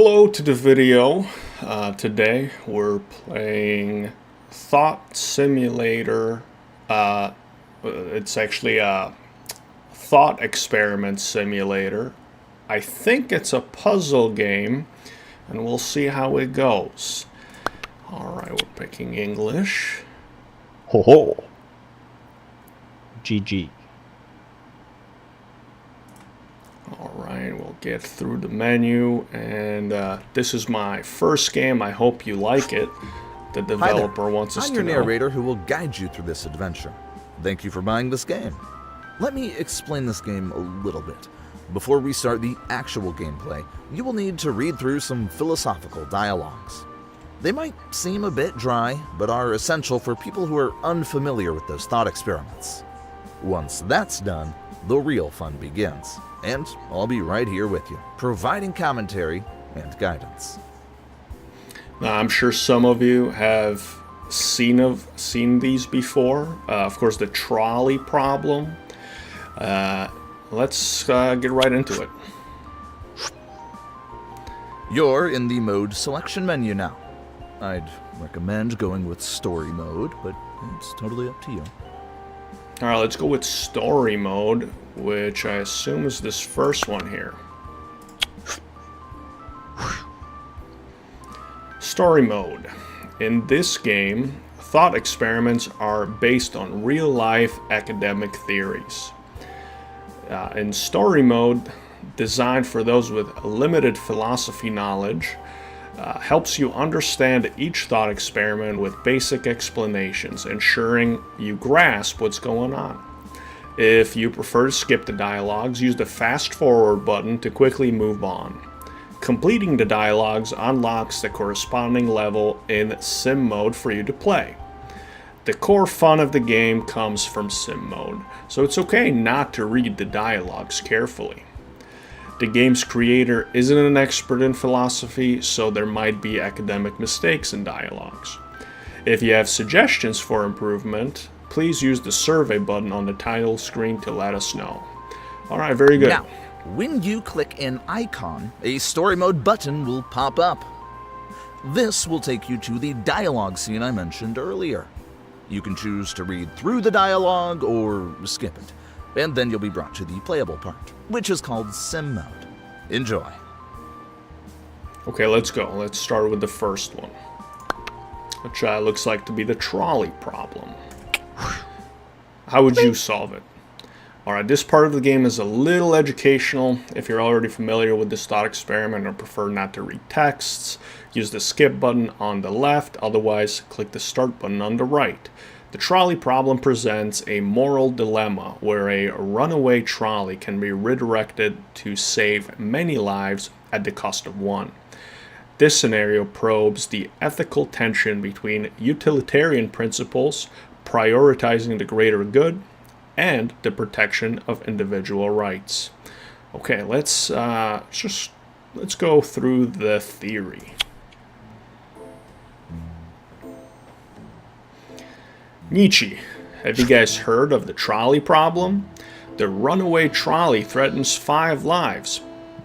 Hello to the video. Today we're playing Thought Simulator. It's actually a thought experiment simulator. I think it's a puzzle game, and we'll see how it goes. Alright, we're picking English. Ho ho. GG. Alright, we'll get through the menu, and this is my first game. I hope you like it. The developer wants us I'm to your know. narrator who will guide you through this adventure. Thank you for buying this game. Let me explain this game a little bit. Before we start the actual gameplay, you will need to read through some philosophical dialogues. They might seem a bit dry, but are essential for people who are unfamiliar with those thought experiments. Once that's done, the real fun begins, and I'll be right here with you, providing commentary and guidance. Now, I'm sure some of you have seen these before. Of course, the trolley problem. Let's get right into it. You're in the mode selection menu now. I'd recommend going with story mode, but it's totally up to you. Alright, let's go with story mode, which I assume is this first one here. Story mode. In this game, thought experiments are based on real-life academic theories. In story mode, designed for those with limited philosophy knowledge, helps you understand each thought experiment with basic explanations, ensuring you grasp what's going on. If you prefer to skip the dialogues, use the fast forward button to quickly move on. Completing the dialogues unlocks the corresponding level in sim mode for you to play. The core fun of the game comes from sim mode, so it's okay not to read the dialogues carefully. The game's creator isn't an expert in philosophy, so there might be academic mistakes in dialogues. If you have suggestions for improvement, please use the survey button on the title screen to let us know. Alright, very good. Now, when you click an icon, a story mode button will pop up. This will take you to the dialogue scene I mentioned earlier. You can choose to read through the dialogue or skip it, and then you'll be brought to the playable part, which is called sim mode. Enjoy. Okay, let's go. Let's start with the first one, which looks like to be the trolley problem. How would you solve it? Alright, this part of the game is a little educational. If you're already familiar with this thought experiment or prefer not to read texts, use the skip button on the left, otherwise click the start button on the right. The trolley problem presents a moral dilemma where a runaway trolley can be redirected to save many lives at the cost of one. This scenario probes the ethical tension between utilitarian principles, prioritizing the greater good, and the protection of individual rights. Okay, let's go through the theory. Nietzsche. Have you guys heard of the trolley problem? The runaway trolley threatens 5 lives,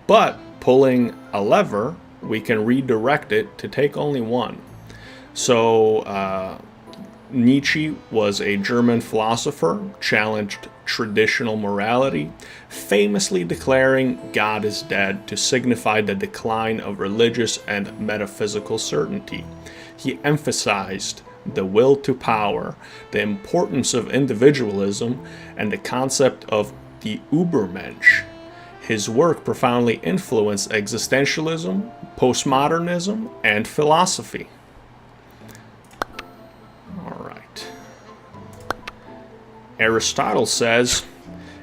but pulling a lever, we can redirect it to take only 1. So, Nietzsche was a German philosopher, challenged traditional morality, famously declaring God is dead to signify the decline of religious and metaphysical certainty. He emphasized the will to power, the importance of individualism, and the concept of the Übermensch. His work profoundly influenced existentialism, postmodernism, and philosophy. Alright. Aristotle says,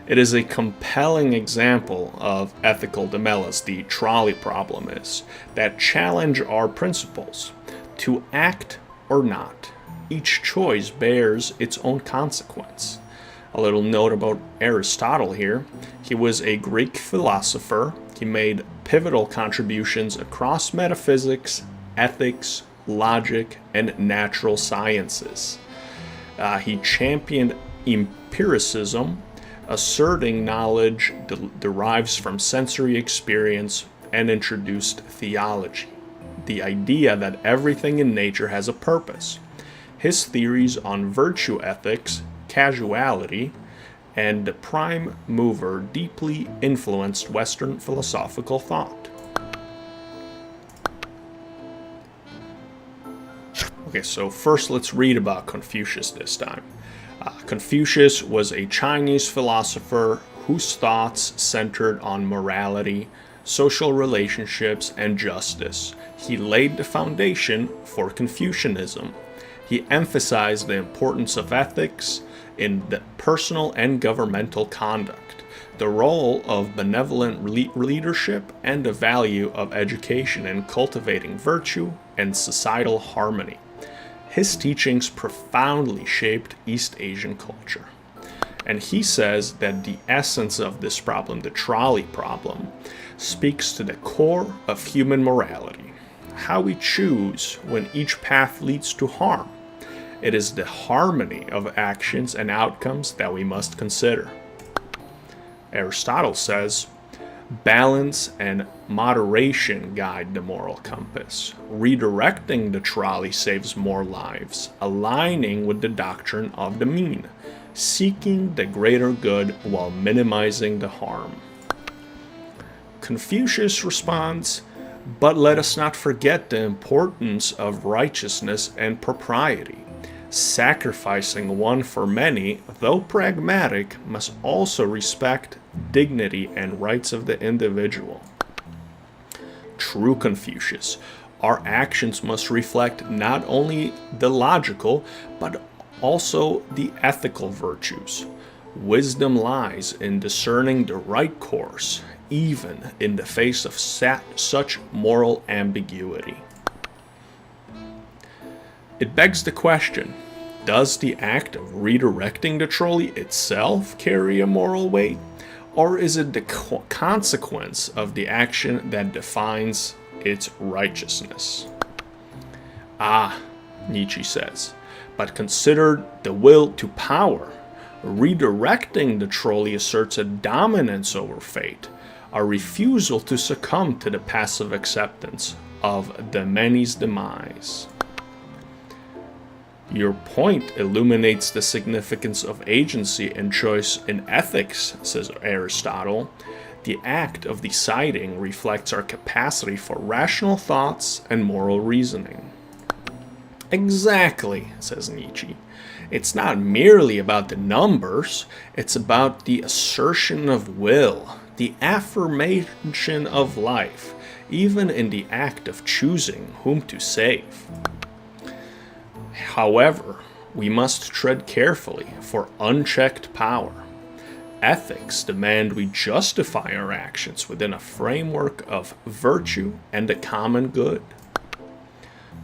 it is a compelling example of ethical dilemmas, the trolley problem is, that challenge our principles. To act or not, each choice bears its own consequence. A little note about Aristotle here. He was a Greek philosopher. He made pivotal contributions across metaphysics, ethics, logic, and natural sciences. He championed empiricism, asserting knowledge derives from sensory experience and introduced theology, the idea that everything in nature has a purpose. His theories on virtue ethics, causality, and the prime mover deeply influenced Western philosophical thought. Okay, so first let's read about Confucius this time. Confucius was a Chinese philosopher whose thoughts centered on morality, social relationships, and justice. He laid the foundation for Confucianism. He emphasized the importance of ethics in the personal and governmental conduct, the role of benevolent leadership, and the value of education in cultivating virtue and societal harmony. His teachings profoundly shaped East Asian culture. And he says that the essence of this problem, the trolley problem, speaks to the core of human morality, how we choose when each path leads to harm. It is the harmony of actions and outcomes that we must consider. Aristotle says, balance and moderation guide the moral compass. Redirecting the trolley saves more lives, aligning with the doctrine of the mean, seeking the greater good while minimizing the harm. Confucius responds, but let us not forget the importance of righteousness and propriety. Sacrificing one for many, though pragmatic, must also respect dignity and rights of the individual. True Confucius, our actions must reflect not only the logical, but also the ethical virtues. Wisdom lies in discerning the right course, even in the face of such moral ambiguity. It begs the question, does the act of redirecting the trolley itself carry a moral weight? Or is it the consequence of the action that defines its righteousness? Nietzsche says, but consider the will to power. Redirecting the trolley asserts a dominance over fate, a refusal to succumb to the passive acceptance of the many's demise. Your point illuminates the significance of agency and choice in ethics, says Aristotle. The act of deciding reflects our capacity for rational thoughts and moral reasoning. Exactly, says Nietzsche. It's not merely about the numbers, it's about the assertion of will, the affirmation of life, even in the act of choosing whom to save. However, we must tread carefully for unchecked power. Ethics demand we justify our actions within a framework of virtue and the common good.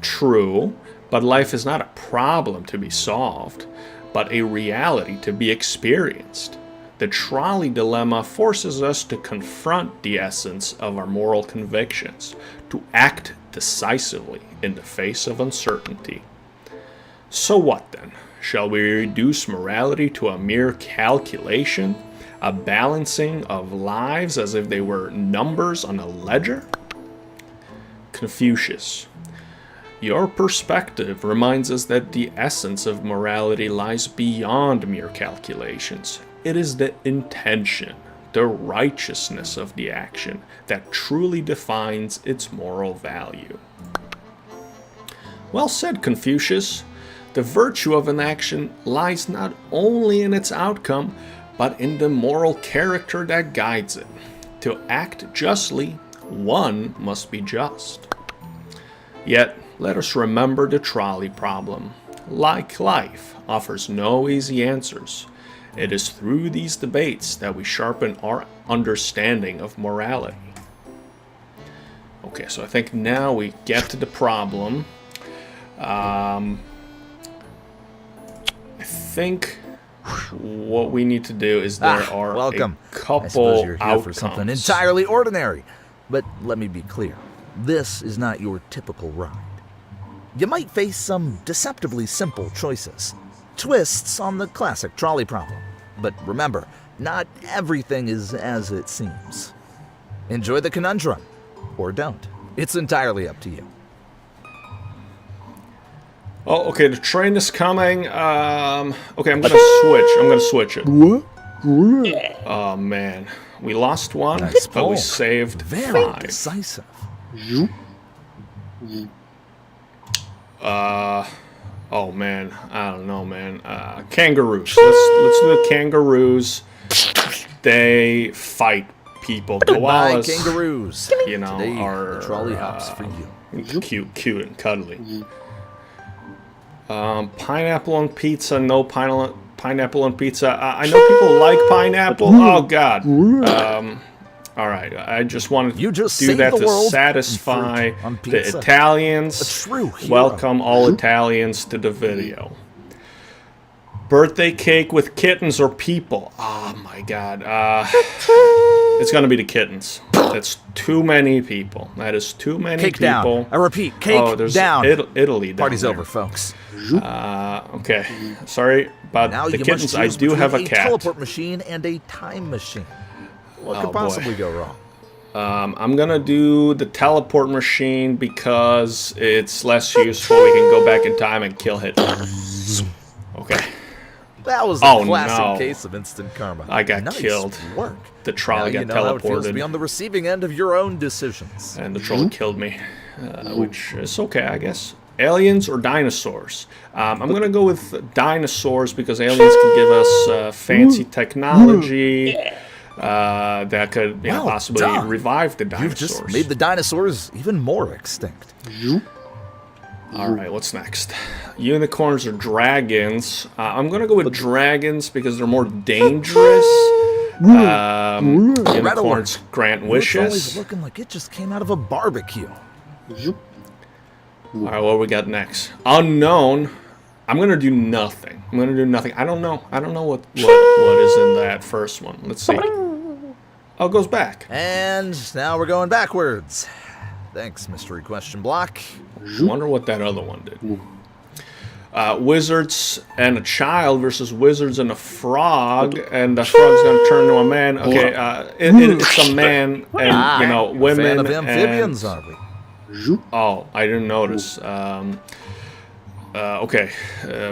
True, but life is not a problem to be solved, but a reality to be experienced. The trolley dilemma forces us to confront the essence of our moral convictions, to act decisively in the face of uncertainty. So what then? Shall we reduce morality to a mere calculation, a balancing of lives as if they were numbers on a ledger? Confucius. Your perspective reminds us that the essence of morality lies beyond mere calculations. It is the intention, the righteousness of the action that truly defines its moral value. Well said, Confucius. The virtue of an action lies not only in its outcome, but in the moral character that guides it. To act justly, one must be just. Yet, let us remember the trolley problem. Like life, offers no easy answers. It is through these debates that we sharpen our understanding of morality. Okay, so I think now we get to the problem. I think what we need to do is there are welcome. A couple I suppose you're here outcomes. for something entirely ordinary. But let me be clear. This is not your typical ride. You might face some deceptively simple choices. Twists on the classic trolley problem. But remember, not everything is as it seems. Enjoy the conundrum. or don't. It's entirely up to you. Oh, okay, the train is coming. Okay, I'm gonna switch it. Oh, man. We lost one, Nice but we pull. saved Very 5. decisive. Oh, man. I don't know, man. Kangaroos. Let's do the kangaroos. They fight people. Goodbye, Koalas, kangaroos. you know, Today, are the trolley hops for you. cute and cuddly. Pineapple on pizza. No pineapple on pizza. I know people like pineapple. Oh God. All right. I just wanted to You just do saved that the to world satisfy and fruit on the pizza. Italians. A true hero. Welcome all Italians to the video. Birthday cake with kittens or people? Oh my God. It's gonna be the kittens. That's too many people. That is too many Cake people. down. I repeat, cake there's down. Italy down Party's there. over, folks. Okay. Sorry about Now the you kittens. must I choose do have a between cat. teleport machine and a time machine. What Oh, could boy. possibly go wrong? I'm gonna do the teleport machine because it's less useful. We can go back in time and kill Hitler. Okay. That was a Oh, classic no. case of instant karma. I got Nice killed. Work. The trolley Now you got know how it feels to teleported. be on the receiving end of your own decisions. And the troll killed me, which is okay, I guess. Aliens or dinosaurs? I'm gonna go with dinosaurs because aliens can give us fancy technology that could Well possibly done. revive the You've dinosaurs. just made the dinosaurs even more extinct. All right, what's next? Unicorns or dragons? I'm gonna go with dragons because they're more dangerous. Unicorns grant Your trolley's wishes. looking like it just came out of a barbecue. All right, what we got next? Unknown. I'm gonna do nothing. I'm gonna do nothing. I don't know. I don't know what is in that first one. Let's see. Oh, it goes back. And now we're going backwards. Thanks, mystery question block. Wonder what that other one did. Wizards and a child versus wizards and a frog, and the frog's gonna turn to a man. Okay, it's a man, and you know, women. Fan of amphibians, and, are we? oh, I didn't notice. Okay,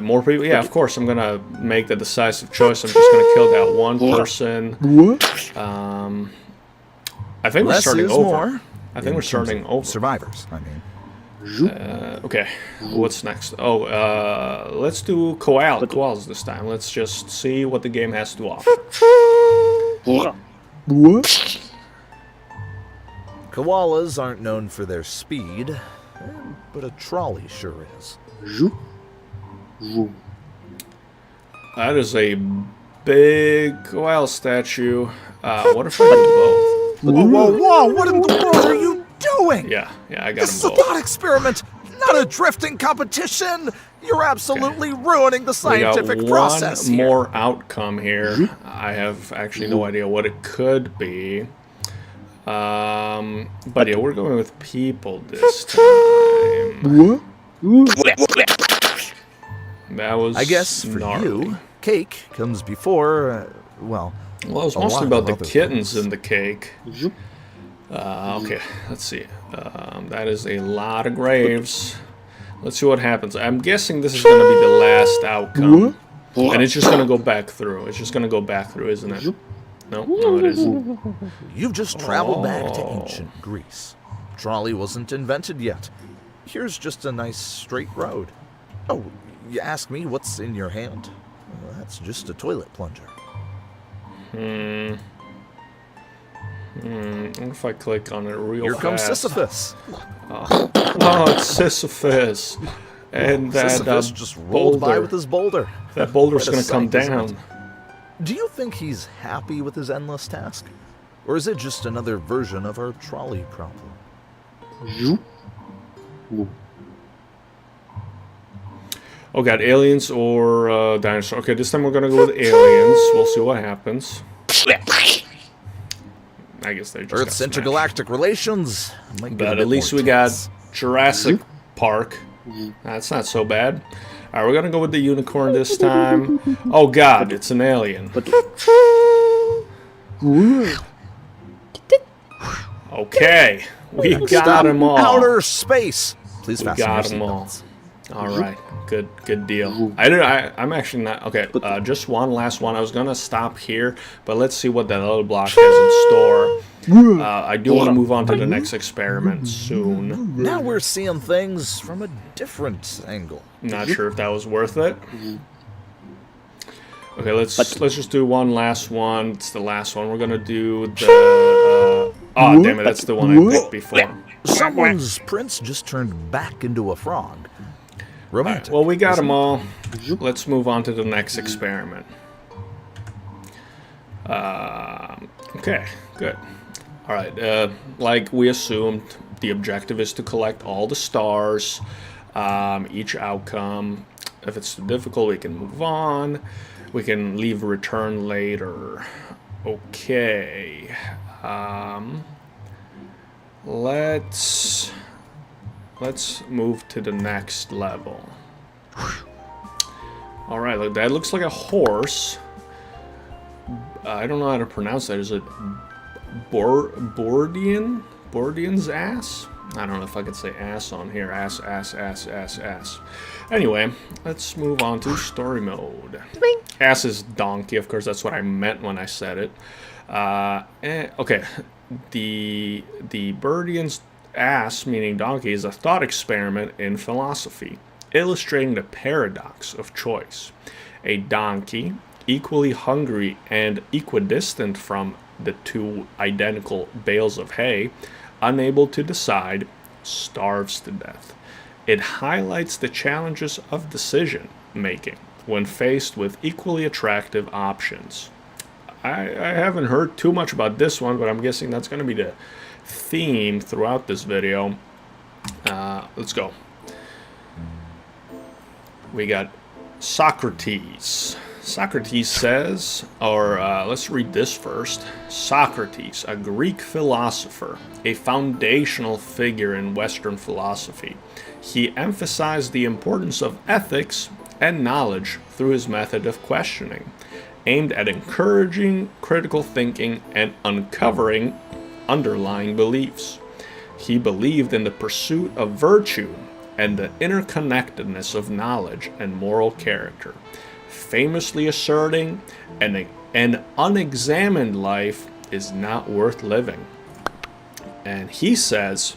more people. Yeah, of course, I'm gonna make the decisive choice. I'm just gonna kill that one person. I think we're Less starting is over. more. I think we're starting over. Survivors, I mean. Okay, what's next? Oh, let's do koalas this time. Let's just see what the game has to offer. Koalas aren't known for their speed, but a trolley sure is. That is a big koala statue. What if I do both? Whoa, what in the world are you doing? Yeah, I got This is them a both. thought experiment, not a drifting competition. You're absolutely ruining the We got scientific process one here. more outcome here. I have actually no idea what it could be. But yeah, we're going with people this time. That was I guess for gnarly. you, cake comes before, well, Well, it was a mostly lot about of the other kittens things. in the cake. Okay, let's see. That is a lot of graves. Let's see what happens. I'm guessing this is going to be the last outcome. And it's just going to go back through. It's just going to go back through, isn't it? No, it isn't. You've just traveled back to Oh. ancient Greece. Trolley wasn't invented yet. Here's just a nice straight road. Oh, you ask me what's in your hand? Well, that's just a toilet plunger. What if I click on it real Here fast? comes Sisyphus. Oh, it's Sisyphus. And that Sisyphus just rolled by boulder. with his boulder. That boulder's Quite a going to come sight, isn't down. it? Do you think he's happy with his endless task? Or is it just another version of our trolley problem? Oh god, aliens or dinosaur. Okay, this time we're gonna go with aliens. We'll see what happens. I guess they just got Earth's smashed. intergalactic relations might get a But bit at least more we got tense. Jurassic Park. That's not so bad. Alright, we're gonna go with the unicorn this time. Oh god, it's an alien. Okay, We Next got stop, them all. outer space. Please We fasten your got them all. seatbelts. All right, good deal. I'm actually not okay. Just one last one. I was gonna stop here, but let's see what that other block has in store. I do want to move on to the next experiment soon. Now we're seeing things from a different angle. Not sure if that was worth it. Okay, let's just do one last one. It's the last one. We're gonna do the. Oh damn it! That's the one I picked before. Someone's prince just turned back into a frog. Romantic. Well, we got them all. Let's move on to the next experiment. Okay, good. All right, like we assumed, the objective is to collect all the stars, each outcome. If it's too difficult, we can move on. We can leave a return later. Okay. Let's move to the next level. All right, look, that looks like a horse. I don't know how to pronounce that. Is it Bordian? Bordian's ass? I don't know if I could say ass on here. Ass. Anyway, let's move on to story mode. Ass is donkey, of course. That's what I meant when I said it. Okay, the Bordian's ass, meaning donkey, is a thought experiment in philosophy, illustrating the paradox of choice. A donkey, equally hungry and equidistant from the two identical bales of hay, unable to decide, starves to death. It highlights the challenges of decision making when faced with equally attractive options. I haven't heard too much about this one, but I'm guessing that's going to be the theme throughout this video. Let's go. We got Socrates. Socrates says, or let's read this first. Socrates, a Greek philosopher, a foundational figure in Western philosophy. He emphasized the importance of ethics and knowledge through his method of questioning, aimed at encouraging critical thinking and uncovering underlying beliefs. He believed in the pursuit of virtue and the interconnectedness of knowledge and moral character, famously asserting an unexamined life is not worth living. And he says,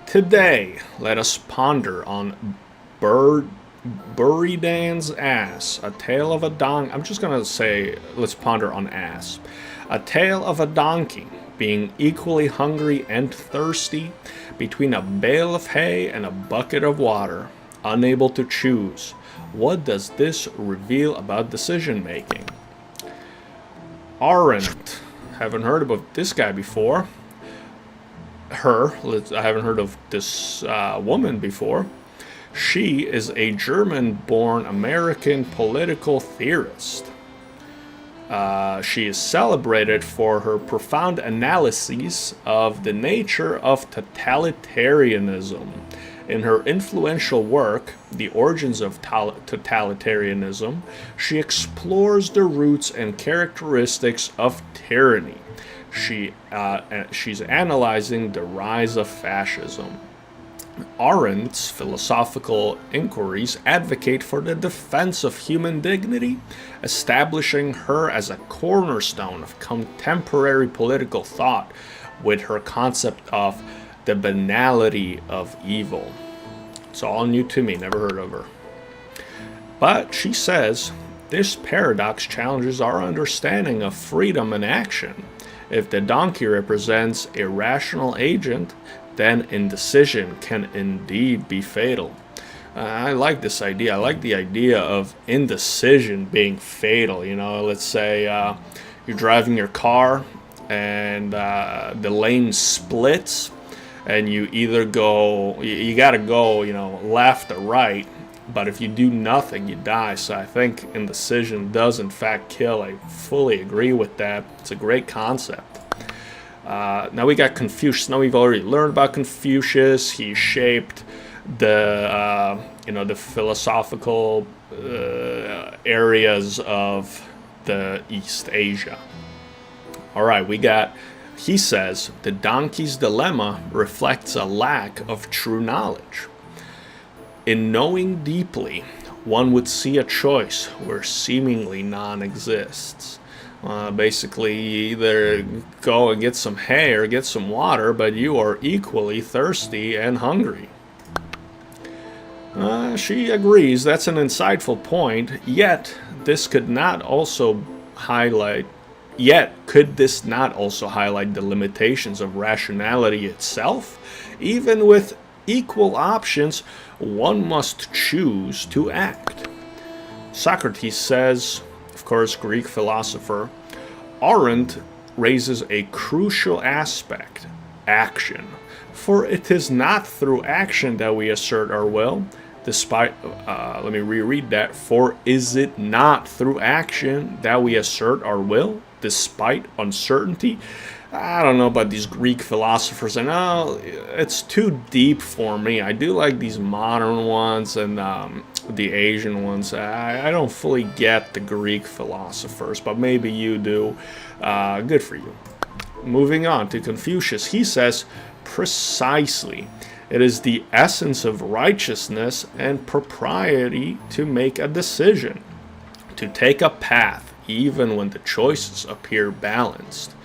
today let us ponder on Buridan's ass, a tale of a donkey. I'm just going to say, let's ponder on ass. A tale of a donkey being equally hungry and thirsty between a bale of hay and a bucket of water, unable to choose. What does this reveal about decision making? Arendt, haven't heard about this guy before. I haven't heard of this woman before. She is a German-born American political theorist. She is celebrated for her profound analyses of the nature of totalitarianism. In her influential work, The Origins of Totalitarianism, she explores the roots and characteristics of tyranny. She's analyzing the rise of fascism. Arendt's philosophical inquiries advocate for the defense of human dignity, establishing her as a cornerstone of contemporary political thought with her concept of the banality of evil. It's all new to me, never heard of her. But she says, this paradox challenges our understanding of freedom and action. If the donkey represents a rational agent, then indecision can indeed be fatal. I like this idea. I like the idea of indecision being fatal. You know, let's say you're driving your car and the lane splits, and you either go, you got to go, you know, left or right. But if you do nothing, you die. So I think indecision does in fact kill. I fully agree with that. It's a great concept. Now we got Confucius. Now we've already learned about Confucius. He shaped the the philosophical areas of the East Asia. All right, we got He says the donkey's dilemma reflects a lack of true knowledge. In knowing deeply, one would see a choice where seemingly none exists. Basically, you either go and get some hay or get some water, but you are equally thirsty and hungry. She agrees that's an insightful point, yet could this not also highlight the limitations of rationality itself? Even with equal options, one must choose to act. Socrates says, of course, Greek philosopher, Arendt raises a crucial aspect, action. For it is not through action that we assert our will, let me reread that. For is it not through action that we assert our will, despite uncertainty? I don't know about these Greek philosophers, and it's too deep for me. I do like these modern ones and the Asian ones. I don't fully get the Greek philosophers, but maybe you do. Good for you. Moving on to Confucius, he says, precisely, it is the essence of righteousness and propriety to make a decision, to take a path, even when the choices appear balanced.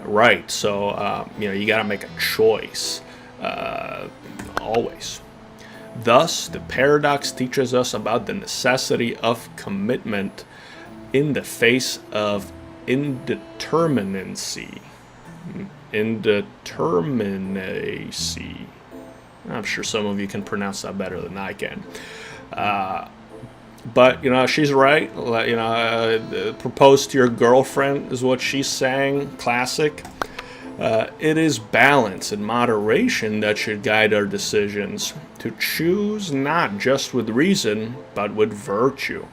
Right, so you got to make a choice always. Thus, the paradox teaches us about the necessity of commitment in the face of indeterminacy. I'm sure some of you can pronounce that better than I can. But, she's right. Propose to your girlfriend is what she's saying. Classic. It is balance and moderation that should guide our decisions. To choose not just with reason, but with virtue.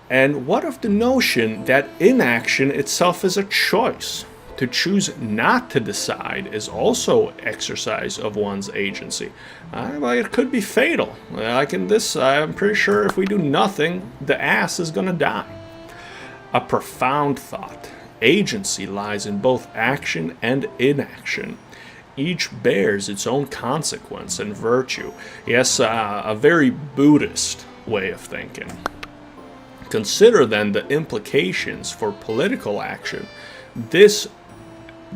And what of the notion that inaction itself is a choice? To choose not to decide is also exercise of one's agency. It could be fatal. I'm pretty sure if we do nothing, the ass is going to die. A profound thought. Agency lies in both action and inaction. Each bears its own consequence and virtue. Yes, a very Buddhist way of thinking. Consider then the implications for political action. This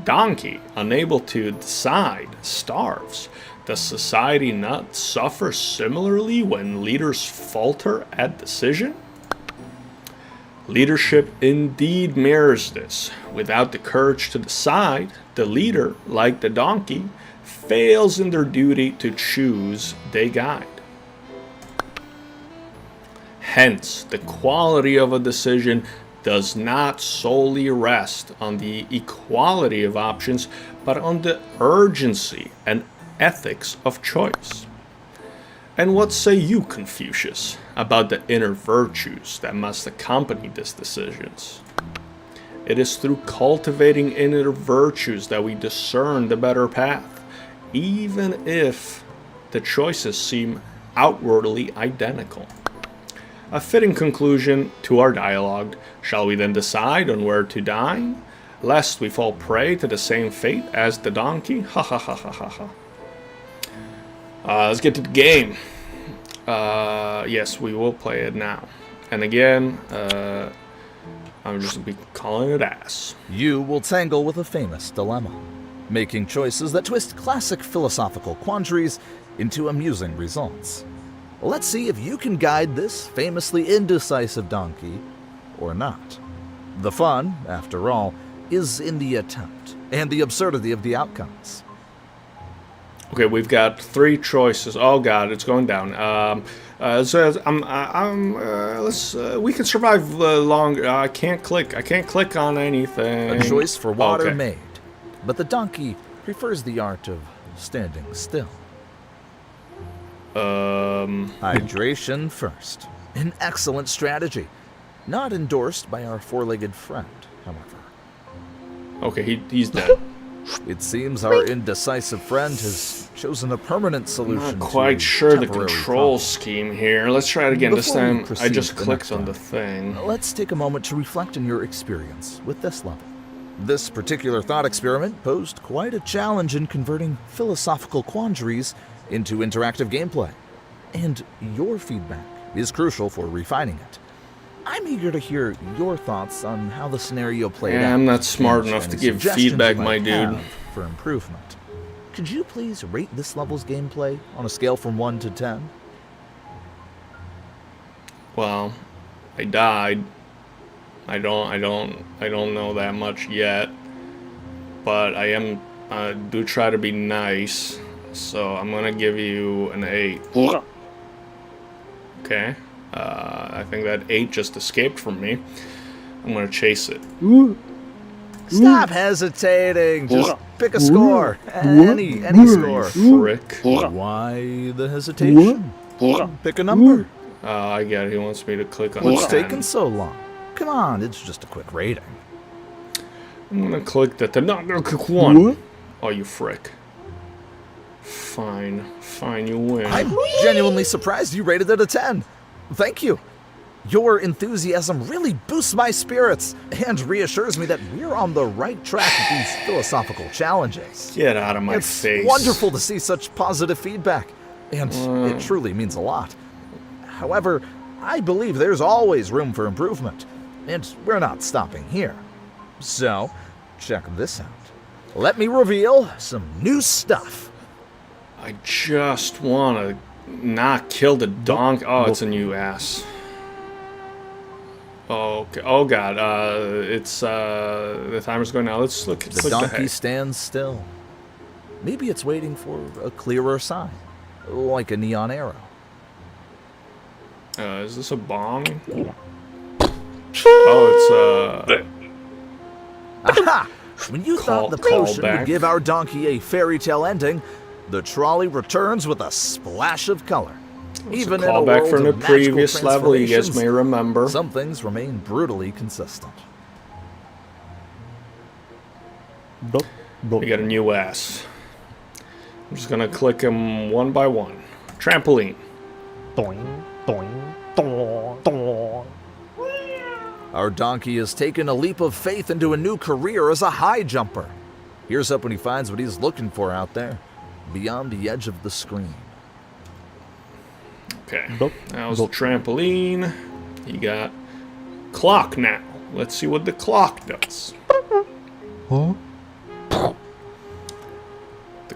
donkey, unable to decide, starves. Does society not suffer similarly when leaders falter at decision? Leadership indeed mirrors this. Without the courage to decide, the leader, like the donkey, fails in their duty to choose they guide. Hence, the quality of a decision does not solely rest on the equality of options, but on the urgency and ethics of choice. And what say you, Confucius, about the inner virtues that must accompany these decisions? It is through cultivating inner virtues that we discern the better path, even if the choices seem outwardly identical. A fitting conclusion to our dialogue. Shall we then decide on where to dine, lest we fall prey to the same fate as the donkey? Ha ha ha ha ha ha. Let's get to the game. Yes, we will play it now. And again, I'm just going to be calling it ass. You will tangle with a famous dilemma, making choices that twist classic philosophical quandaries into amusing results. Let's see if you can guide this famously indecisive donkey or not. The fun, after all, is in the attempt and the absurdity of the outcomes. Okay, we've got three choices. Oh God, it's going down. We can survive longer. I can't click on anything. A choice for water made, but the donkey prefers the art of standing still. Hydration first. An excellent strategy. Not endorsed by our four-legged friend, however. Okay, he's dead. It seems our indecisive friend has chosen a permanent solution. Not quite sure the control scheme here. Let's try it again. This time I just clicked on the thing. Let's take a moment to reflect on your experience with this level. This particular thought experiment posed quite a challenge in converting philosophical quandaries into interactive gameplay, and your feedback is crucial for refining it. I'm eager to hear your thoughts on how the scenario played out. I'm not smart and enough to any give suggestions feedback, you my might dude. have for improvement. Could you please rate this level's gameplay on a scale from 1 to 10? Well, I died. I don't know that much yet, but I do try to be nice, so I'm gonna give you an 8. Okay, I think that 8 just escaped from me. I'm gonna chase it. Stop hesitating. Just pick a score. Any score. Frick. Why the hesitation? Pick a number. I get it. He wants me to click on What's 10. taking so long? Come on, it's just a quick rating. I'm gonna click the no, click 1. Oh, you frick. Fine, you win. I'm genuinely surprised you rated it a 10. Thank you. Your enthusiasm really boosts my spirits and reassures me that we're on the right track with these philosophical challenges. Get out of my It's face. wonderful to see such positive feedback, and it truly means a lot. However, I believe there's always room for improvement, and we're not stopping here. So, check this out. Let me reveal some new stuff. I just wanna not kill the donkey. Oh, it's a new ass. Okay. Oh god. It's the timer's going now. Let's look. The donkey stands still. Maybe it's waiting for a clearer sign, like a neon arrow. Is this a bong? Oh, it's Aha! When you thought the potion callback. would give our donkey a fairy tale ending, the trolley returns with a splash of color. Even in a callback world from the of magical previous level. You guys transformations, may remember. some things remain brutally consistent. We got a new ass. I'm just gonna click them one by one. Trampoline. Our donkey has taken a leap of faith into a new career as a high jumper. Here's up when he finds what he's looking for out there, beyond the edge of the screen. Okay. That was the trampoline. You got clock now. Let's see what the clock does. The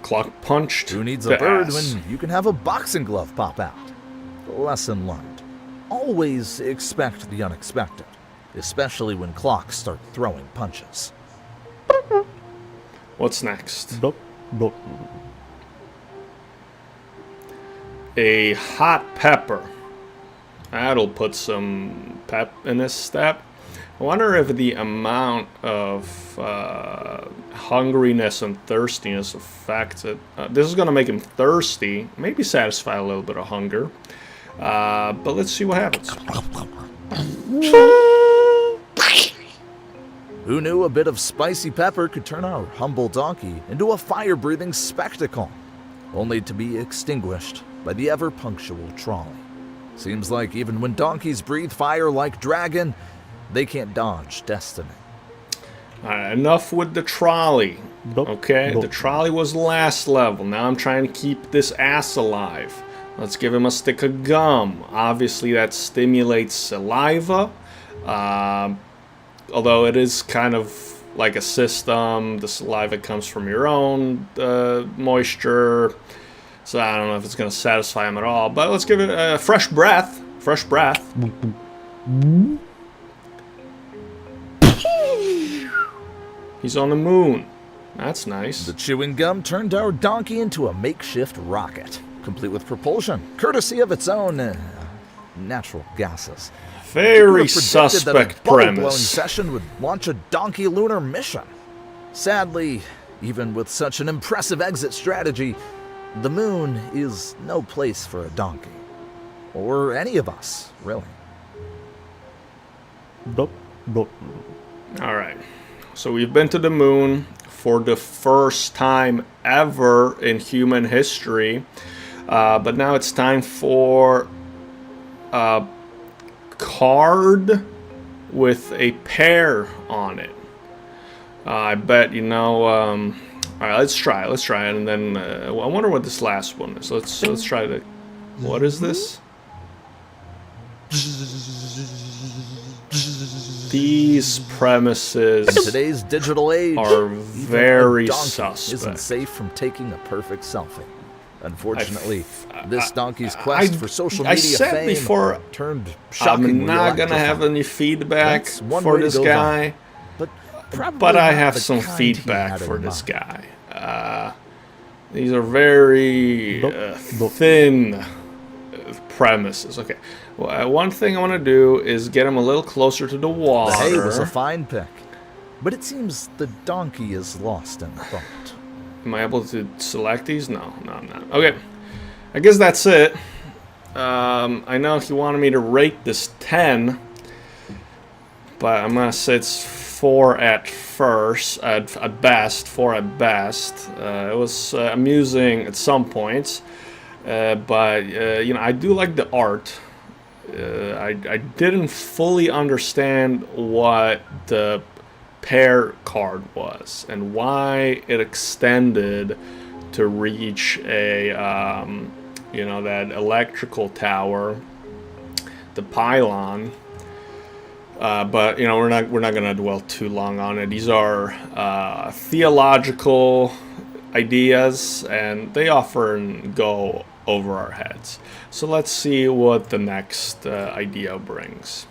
clock punched. Who needs the a bird ass. when you can have a boxing glove pop out? Lesson learned. Always expect the unexpected, especially when clocks start throwing punches. What's next? A hot pepper. That'll put some pep in this step. I wonder if the amount of hungriness and thirstiness affects it. This is going to make him thirsty, maybe satisfy a little bit of hunger. But let's see what happens. Who knew a bit of spicy pepper could turn our humble donkey into a fire-breathing spectacle, only to be extinguished by the ever-punctual trolley. Seems like even when donkeys breathe fire like dragon, they can't dodge destiny. Alright, enough with the trolley. Okay, the trolley was last level. Now I'm trying to keep this ass alive. Let's give him a stick of gum. Obviously that stimulates saliva. Although it is kind of like a system. The saliva comes from your own moisture. So I don't know if it's going to satisfy him at all. But let's give it a fresh breath. Fresh breath. He's on the moon. That's nice. The chewing gum turned our donkey into a makeshift rocket, complete with propulsion, courtesy of its own natural gases. Very Who would've predicted that a suspect bubble-blowing premise. session would launch a donkey lunar mission. Sadly, even with such an impressive exit strategy, the moon is no place for a donkey. Or any of us, really. Alright. So we've been to the moon for the first time ever in human history. But now it's time for a card with a pear on it. I bet all right, let's try it, and then I wonder what this last one is. Let's try to. What is this? These premises In today's digital age, are even very a donkey suspect. isn't safe from taking a perfect selfie. Unfortunately, this donkey's quest for social I media said fame before, turned shockingly I'm not gonna have electrifying. any feedback That's one for way to this go guy, But probably but I not have the some kind he feedback had in for this mind. guy. These are very thin premises. Okay, well, one thing I want to do is get him a little closer to the water. The hay was a fine pick, but it seems the donkey is lost in thought. Am I able to select these? No, I'm not. Okay, I guess that's it. I know he wanted me to rate this 10, but I'm gonna say it's 4 at first, at best, 4 at best. It was amusing at some points, but I do like the art. I didn't fully understand what the pair card was and why it extended to reach a that electrical tower, the pylon. But we're not gonna dwell too long on it. These are theological ideas, and they often go over our heads. So let's see what the next idea brings.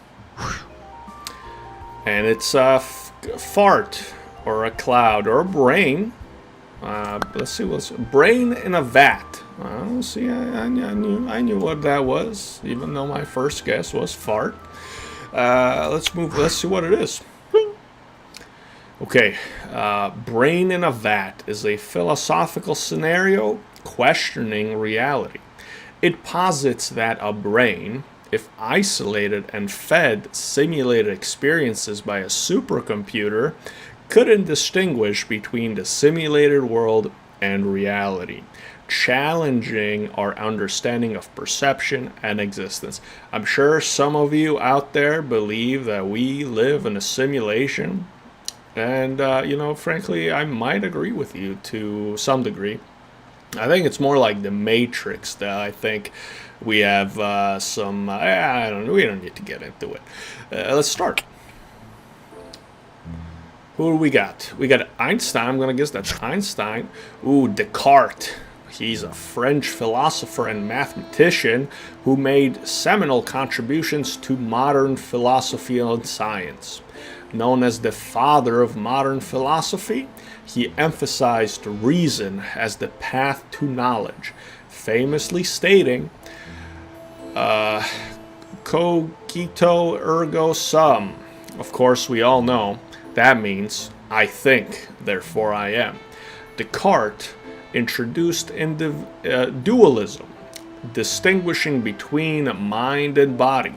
And it's a fart, or a cloud, or a brain. Let's see what's brain in a vat. See, I knew what that was, even though my first guess was fart. Let's see what it is. Okay, brain in a vat is a philosophical scenario questioning reality. It posits that a brain, if isolated and fed simulated experiences by a supercomputer, couldn't distinguish between the simulated world and reality, challenging our understanding of perception and existence. I'm sure some of you out there believe that we live in a simulation, and frankly, I might agree with you to some degree. I think it's more like the Matrix that I think we have I don't know, we don't need to get into it. Let's start. Who do we got? We got Einstein. I'm going to guess that's Einstein. Ooh, Descartes. He's a French philosopher and mathematician who made seminal contributions to modern philosophy and science. Known as the father of modern philosophy, he emphasized reason as the path to knowledge, famously stating, cogito ergo sum. Of course, we all know that means I think, therefore I am. Descartes introduced dualism, distinguishing between mind and body,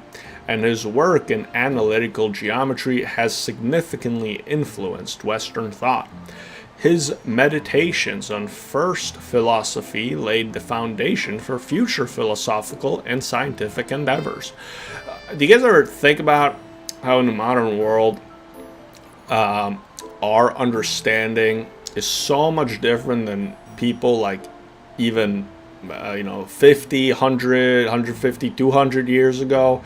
and his work in analytical geometry has significantly influenced Western thought. His meditations on first philosophy laid the foundation for future philosophical and scientific endeavors. Do you guys ever think about how in the modern world our understanding is so much different than people like even 50, 100, 150, 200 years ago?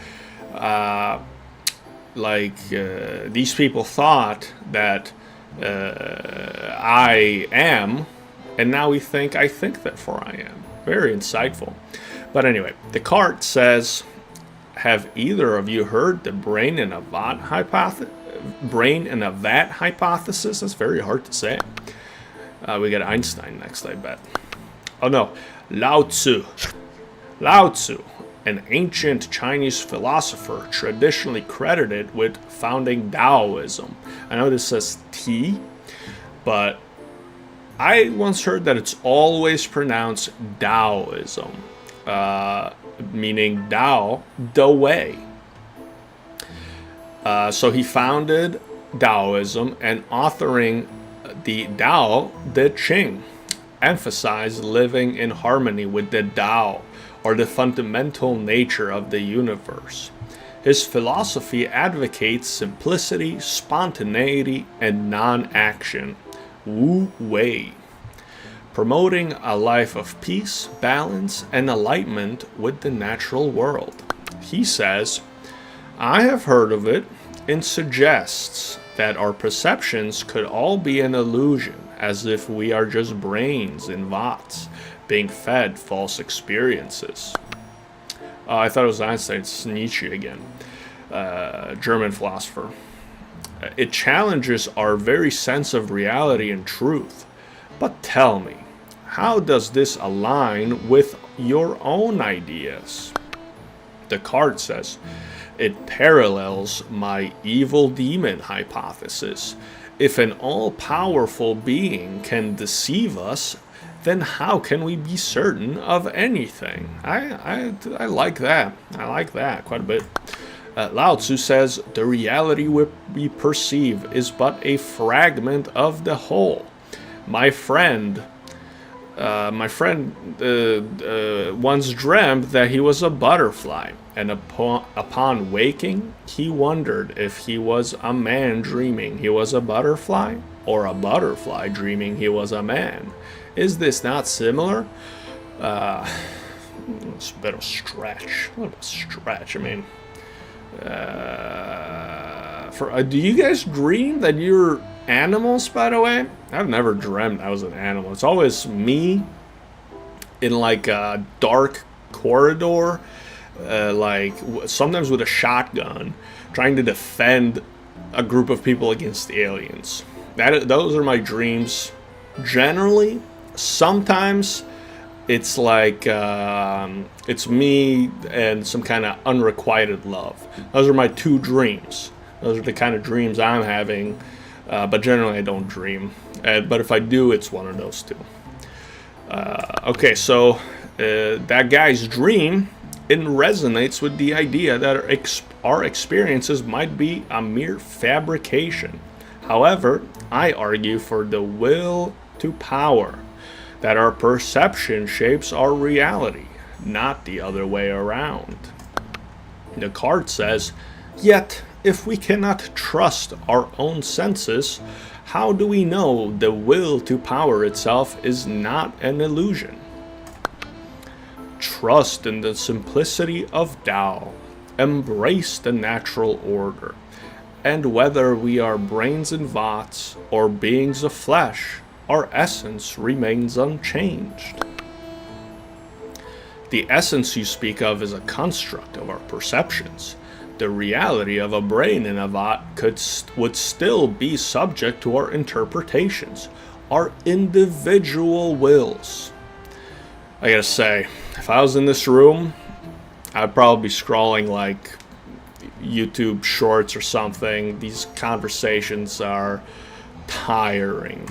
These people thought that I am, and now we think I think, therefore I am. Very insightful. But anyway, Descartes says, have either of you heard the brain in a vat hypothesis? That's very hard to say. We got Einstein next, I bet. Oh no, Lao Tzu. Lao Tzu, an ancient Chinese philosopher traditionally credited with founding Taoism. I know this says T, but I once heard that it's always pronounced Taoism, meaning Tao, the way. So he founded Taoism, and authoring the Tao Te Ching emphasized living in harmony with the Tao, or the fundamental nature of the universe. His philosophy advocates simplicity, spontaneity, and non-action. Wu Wei. Promoting a life of peace, balance, and enlightenment with the natural world. He says, I have heard of it, and suggests that our perceptions could all be an illusion, as if we are just brains in vats, being fed false experiences. I thought it was Einstein. It's Nietzsche again, German philosopher. It challenges our very sense of reality and truth. But tell me, how does this align with your own ideas? Descartes says, it parallels my evil demon hypothesis. If an all-powerful being can deceive us, then how can we be certain of anything? I like that. I like that quite a bit. Lao Tzu says, the reality we perceive is but a fragment of the whole. My friend once dreamt that he was a butterfly, and upon waking, he wondered if he was a man dreaming he was a butterfly, or a butterfly dreaming he was a man. Is this not similar? It's a bit of a stretch. A little bit of a stretch. I mean, do you guys dream that you're animals, by the way? I've never dreamt I was an animal. It's always me in like a dark corridor, like sometimes with a shotgun, trying to defend a group of people against aliens. Those are my dreams. Generally, sometimes it's like it's me and some kind of unrequited love. Those are my two dreams. Those are the kind of dreams I'm having. But generally I don't dream. But if I do, it's one of those two. Okay, so that guy's dream, it resonates with the idea that our experiences might be a mere fabrication. However, I argue for the will to power, that our perception shapes our reality, not the other way around. Descartes says, yet, if we cannot trust our own senses, how do we know the will to power itself is not an illusion? Trust in the simplicity of Tao, embrace the natural order, and whether we are brains in vats or beings of flesh, our essence remains unchanged. The essence you speak of is a construct of our perceptions. The reality of a brain in a vat would still be subject to our interpretations, our individual wills. I gotta say, if I was in this room, I'd probably be scrolling like YouTube shorts or something. These conversations are tiring.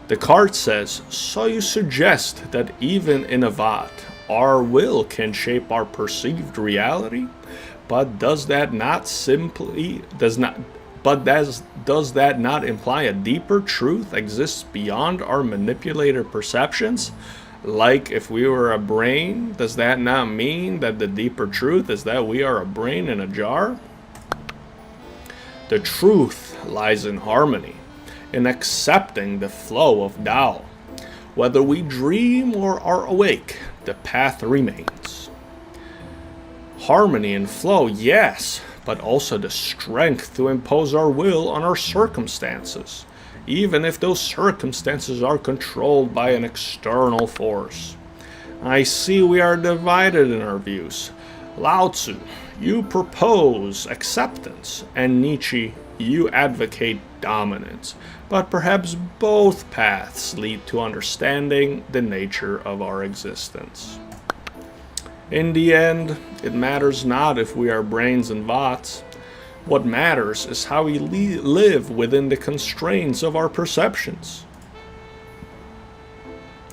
Descartes says, so you suggest that even in a vat, our will can shape our perceived reality? But does that not imply a deeper truth exists beyond our manipulated perceptions? Like if we were a brain, does that not mean that the deeper truth is that we are a brain in a jar? The truth lies in harmony, in accepting the flow of Tao. Whether we dream or are awake, the path remains. Harmony and flow, yes, but also the strength to impose our will on our circumstances, even if those circumstances are controlled by an external force. I see we are divided in our views. Lao Tzu, you propose acceptance, and Nietzsche, you advocate dominance, but perhaps both paths lead to understanding the nature of our existence. In the end, it matters not if we are brains and vats. What matters is how we live within the constraints of our perceptions.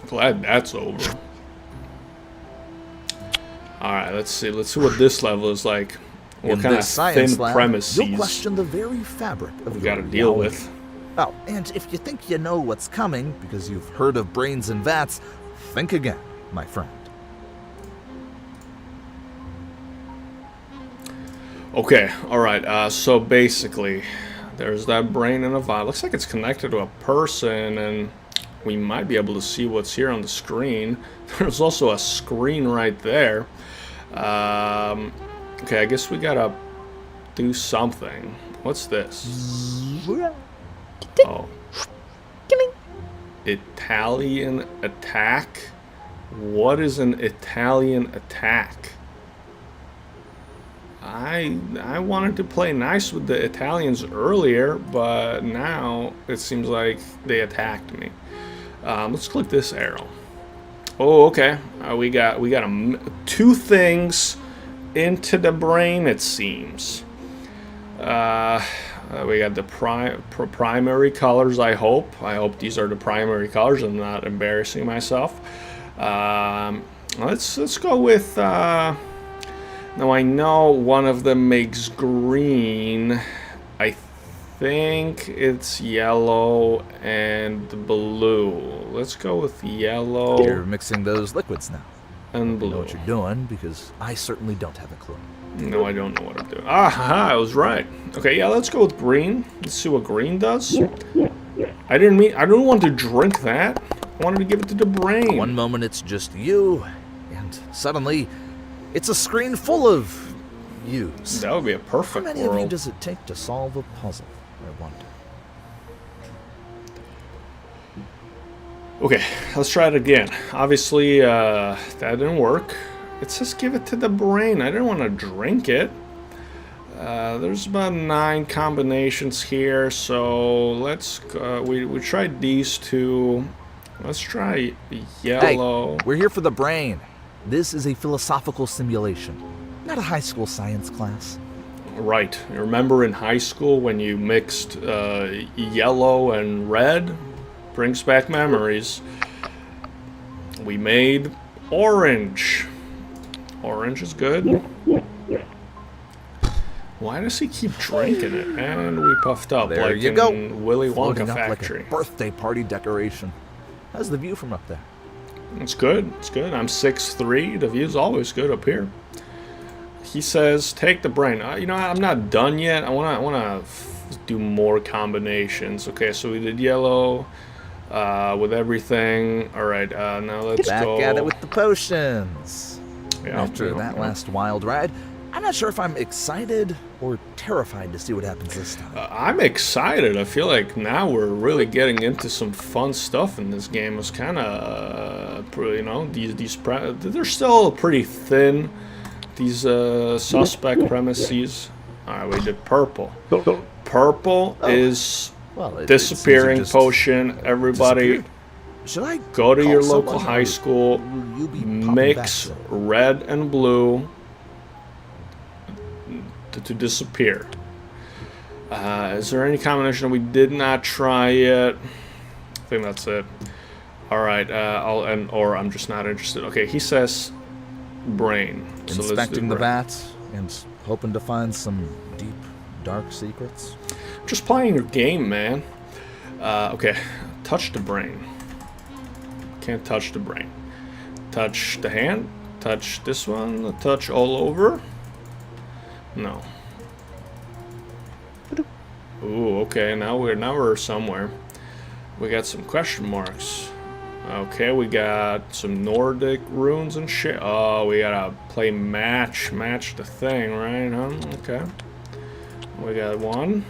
Glad that's over. Alright, let's see what this level is like. What kind of thin premises you'll question the very fabric of we your gotta deal reality. with. Oh, and if you think you know what's coming because you've heard of brains and vats, think again, my friend. Okay, alright, so basically, there's that brain in a vial. Looks like it's connected to a person, and we might be able to see what's here on the screen. There's also a screen right there. Okay, I guess we gotta do something. What's this? Oh. Italian attack? What is an Italian attack? I wanted to play nice with the Italians earlier, but now it seems like they attacked me. Let's click this arrow. Oh, okay. We got two things into the brain, it seems. We got the primary colors. I hope these are the primary colors. I'm not embarrassing myself. Let's go with. Now I know one of them makes green. I think it's yellow and blue. Let's go with yellow. You're mixing those liquids now. And blue. You know what you're doing, because I certainly don't have a clue. No, I don't know what I'm doing. Aha, I was right. Okay, yeah, let's go with green. Let's see what green does. I didn't want to drink that. I wanted to give it to the brain. One moment it's just you, and suddenly it's a screen full of yous. That would be a How perfect many of you world. does it take to solve a puzzle, I wonder? Okay, let's try it again. Obviously, that didn't work. It says give it to the brain. I didn't want to drink it. There's about 9 combinations here, so let's we tried these two. Let's try yellow. Hey, we're here for the brain. This is a philosophical simulation, not a high school science class. Right. Remember in high school when you mixed yellow and red? Brings back memories. We made orange. Orange is good. Why does he keep drinking it? And we puffed up There like you in go. Willy Wonka Floating up Factory. like a birthday party decoration. How's the view from up there? It's good. It's good. I'm 6'3". The view's always good up here. He says, "Take the brain." You know, I'm not done yet. I wanna do more combinations. Okay, so we did yellow with everything. All right, now let's Back go. at it with the potions. Yeah, After yeah, that yeah. last wild ride, I'm not sure if I'm excited or terrified to see what happens this time. I'm excited. I feel like now we're really getting into some fun stuff in this game. It's kind of, you know, they're still pretty thin. These suspect premises. All right, we did purple. Purple is Well, it disappearing seems it just potion. Everybody, disappeared. Should I go to call your someone, local or high school. will you be popping Mix back to it? red and blue to disappear. Is there any combination we did not try yet? I think that's it. All right, or I'm just not interested. Okay, he says brain. So let's do Inspecting the brain. vat and hoping to find some deep, dark secrets. Just playing your game, man. Okay, touch the brain. Can't touch the brain. Touch the hand. Touch this one. Touch all over. No. Ooh, okay. Now we're somewhere. We got some question marks. Okay, we got some Nordic runes and shit. Oh, we gotta play match the thing, right? Huh? Okay. We got one.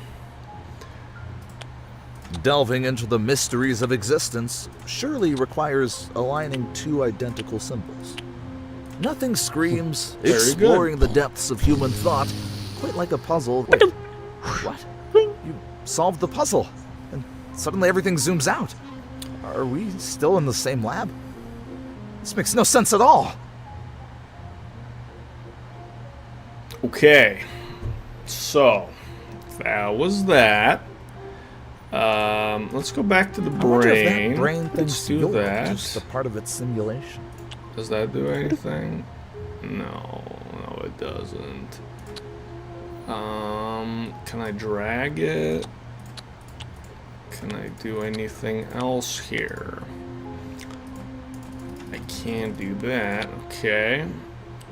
Delving into the mysteries of existence surely requires aligning two identical symbols. Nothing screams Very exploring the depths of human thought quite like a puzzle. What? You solved the puzzle, and suddenly everything zooms out. Are we still in the same lab? This makes no sense at all. Okay. So, that was that. Let's go back to the I wonder if brain. that brain Let's thinks do you're that. just a part of its simulation. Does that do anything? No, it doesn't. Can I drag it? Can I do anything else here? I can't do that. Okay.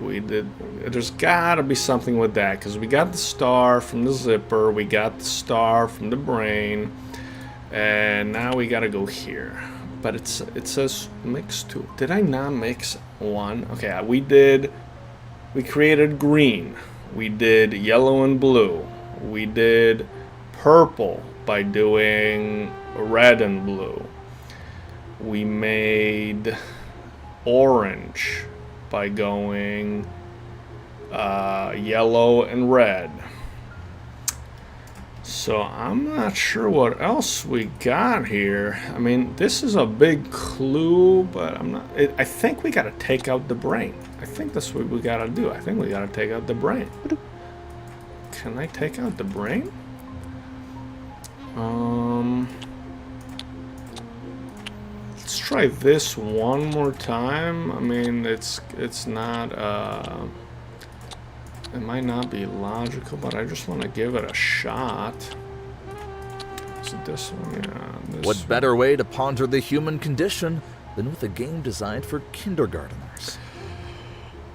We did. There's gotta be something with that, because we got the star from the zipper, we got the star from the brain, and now we gotta go here. But it says mix two. Did I not mix one? Okay, we created green. We did yellow and blue. We did purple by doing red and blue. We made orange by going yellow and red. So I'm not sure what else we got here. I mean, this is a big clue, but I think we gotta take out the brain. I think that's what we gotta do. I think we gotta take out the brain. Can I take out the brain? Let's try this one more time. I mean, it's not it might not be logical, but I just want to give it a shot. So this one, yeah. What better way to ponder the human condition than with a game designed for kindergarteners?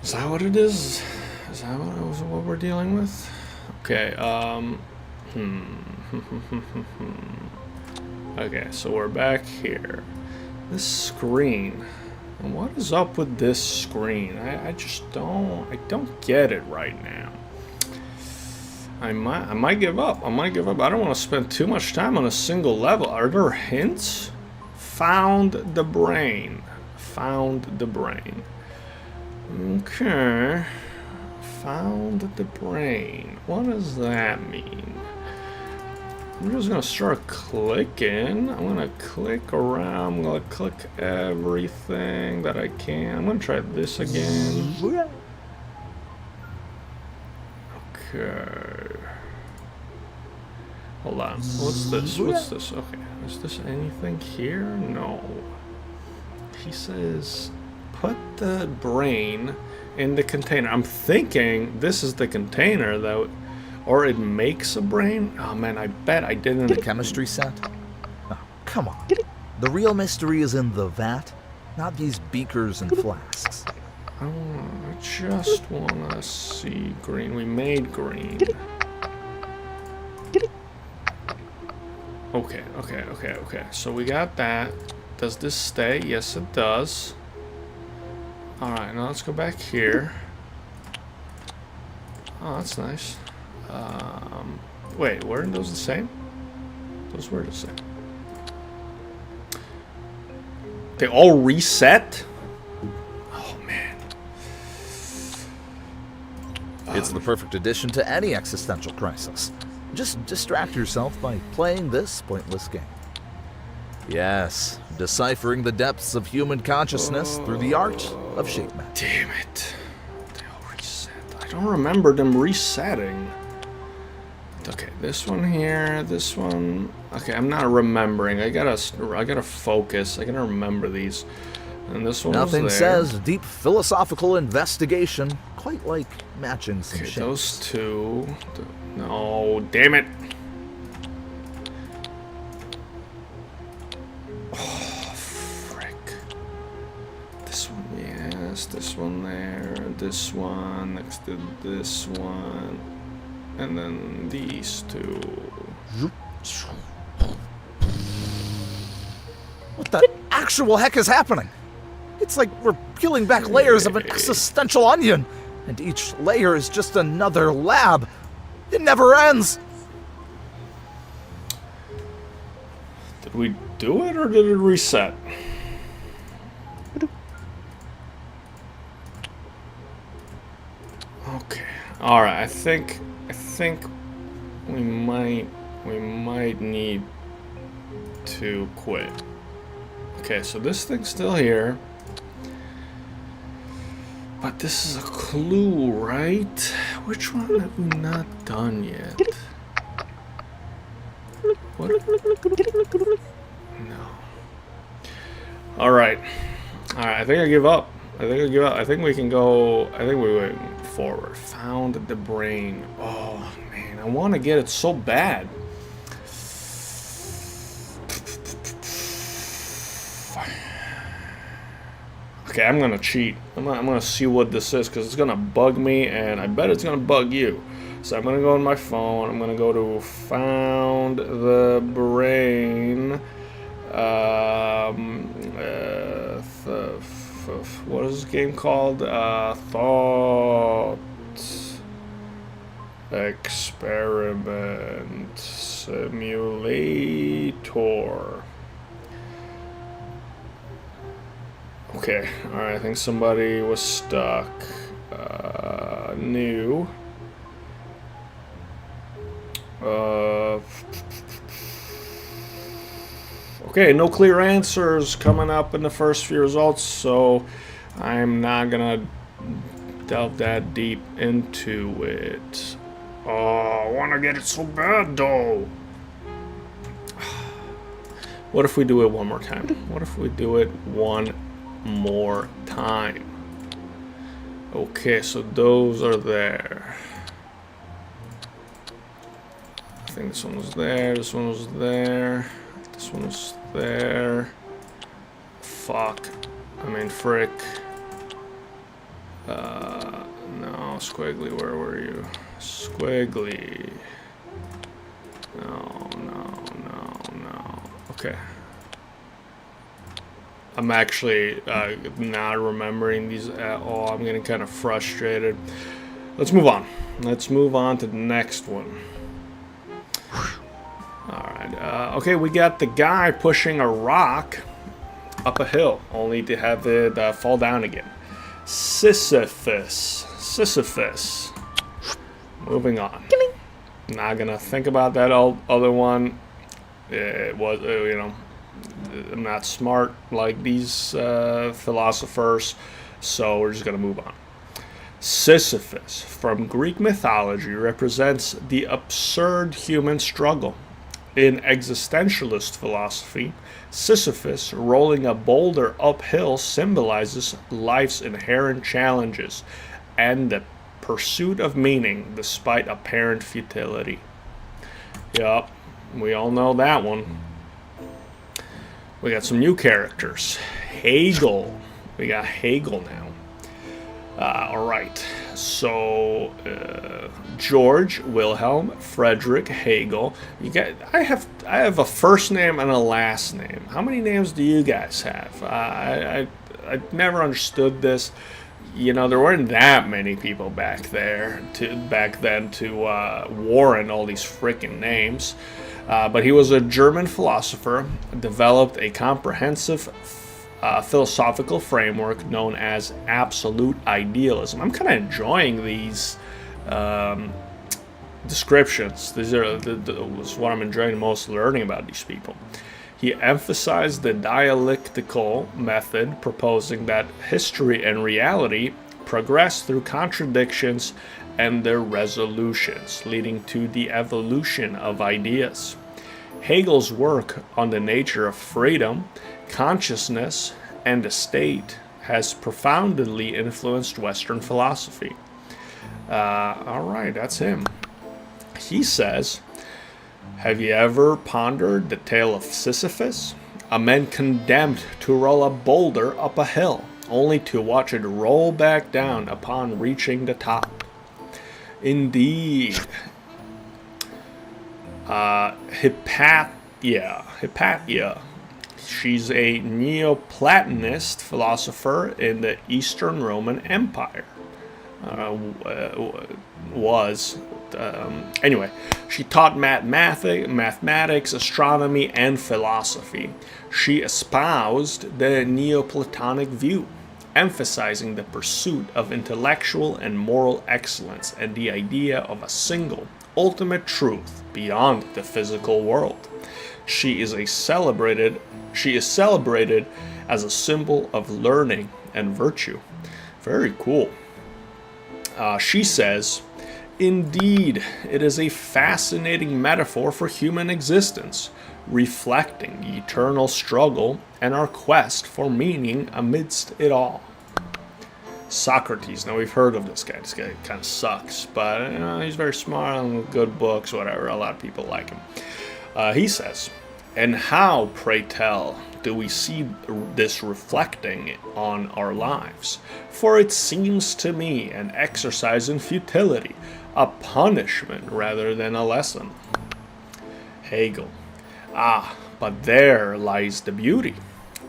Is that what it is? Is that what we're dealing with? Okay, Okay, so we're back here. This screen. And what is up with this screen? I just don't get it right now. I might give up. I don't want to spend too much time on a single level. Are there hints? Found the brain. Found the brain. Okay. Found the brain. What does that mean? I'm just gonna start clicking. I'm gonna click around. I'm gonna click everything that I can. I'm gonna try this again. Okay. Hold on. What's this? What's this? Okay. Is this anything here? No. He says, put the brain in the container. I'm thinking this is the container that... Or it makes a brain? Oh man, I bet I didn't... The chemistry set? Oh, come on. The real mystery is in the vat, not these beakers and flasks. I just want to see green. We made green. Okay. So we got that. Does this stay? Yes, it does. Alright, now let's go back here. Oh, that's nice. Wait, weren't those the same? Those were the same. They all reset? Oh, man. It's the perfect addition to any existential crisis. Just distract yourself by playing this pointless game. Yes, deciphering the depths of human consciousness through the art of shape magic. Damn it. They all reset. I don't remember them resetting. Okay, this one here, this one. Okay, I'm not remembering. I gotta focus. I gotta remember these. And this one. Nothing was there. says deep philosophical investigation quite like matching some shapes. Those two. No, damn it. Oh, frick. This one, yes. This one there. This one next to this one. And then these two. What the actual heck is happening? It's like we're peeling back layers of an existential onion, and each layer is just another lab. It never ends. Did we do it or did it reset? Okay. All right. I think we might need to quit. Okay, so this thing's still here. But this is a clue, right? Which one have we not done yet? What? No. Alright. Alright, I think I give up. I think we can go... I think we went forward. Found the brain. Oh, man. I want to get it so bad. Okay, I'm gonna cheat. I'm gonna see what this is because it's gonna bug me, and I bet it's gonna bug you. So I'm gonna go on my phone. I'm gonna go to Found the Brain. What is this game called? Thought Experiment Simulator. Okay, alright, I think somebody was stuck. New. Okay, no clear answers coming up in the first few results, so I'm not gonna delve that deep into it. Oh, I wanna get it so bad though. What if we do it one more time? What if we do it one more time? Okay, so those are there. I think this one was there, this one was there, this one was there. Fuck. I mean, frick. No, Squiggly, where were you? Squiggly. No. Okay. I'm actually not remembering these at all. I'm getting kind of frustrated. Let's move on. Let's move on to the next one. Alright. Okay, we got the guy pushing a rock up a hill, only to have it fall down again. Sisyphus. Moving on. Not gonna think about that other one. It was, I'm not smart like these philosophers, so we're just gonna move on. Sisyphus, from Greek mythology, represents the absurd human struggle. In existentialist philosophy, Sisyphus rolling a boulder uphill symbolizes life's inherent challenges and the pursuit of meaning despite apparent futility. Yup, we all know that one. We got some new characters. Hegel. We got Hegel now. Alright, so George Wilhelm Friedrich Hegel. I have a first name and a last name. How many names do you guys have? I never understood this. You know, there weren't that many people back then to warrant all these freaking names. But he was a German philosopher, developed a comprehensive philosophical framework known as absolute idealism. I'm kind of enjoying these descriptions. These are was what I'm enjoying most learning about these people. He emphasized the dialectical method, proposing that history and reality progress through contradictions and their resolutions, leading to the evolution of ideas. Hegel's work on the nature of freedom, consciousness, and the state has profoundly influenced Western philosophy. Alright, that's him. He says, have you ever pondered the tale of Sisyphus? A man condemned to roll a boulder up a hill, only to watch it roll back down upon reaching the top. Indeed. Hypatia. She's a Neoplatonist philosopher in the Eastern Roman Empire. Anyway, she taught mathematics, astronomy, and philosophy. She espoused the Neoplatonic view, emphasizing the pursuit of intellectual and moral excellence and the idea of a single, ultimate truth beyond the physical world. She is celebrated as a symbol of learning and virtue. Very cool. She says, indeed, it is a fascinating metaphor for human existence, reflecting the eternal struggle and our quest for meaning amidst it all. Socrates. Now, we've heard of this guy. This guy kind of sucks, but he's very smart and good books, whatever. A lot of people like him. He says, And how, pray tell, do we see this reflecting on our lives? For it seems to me an exercise in futility, a punishment rather than a lesson. Hegel. But there lies the beauty.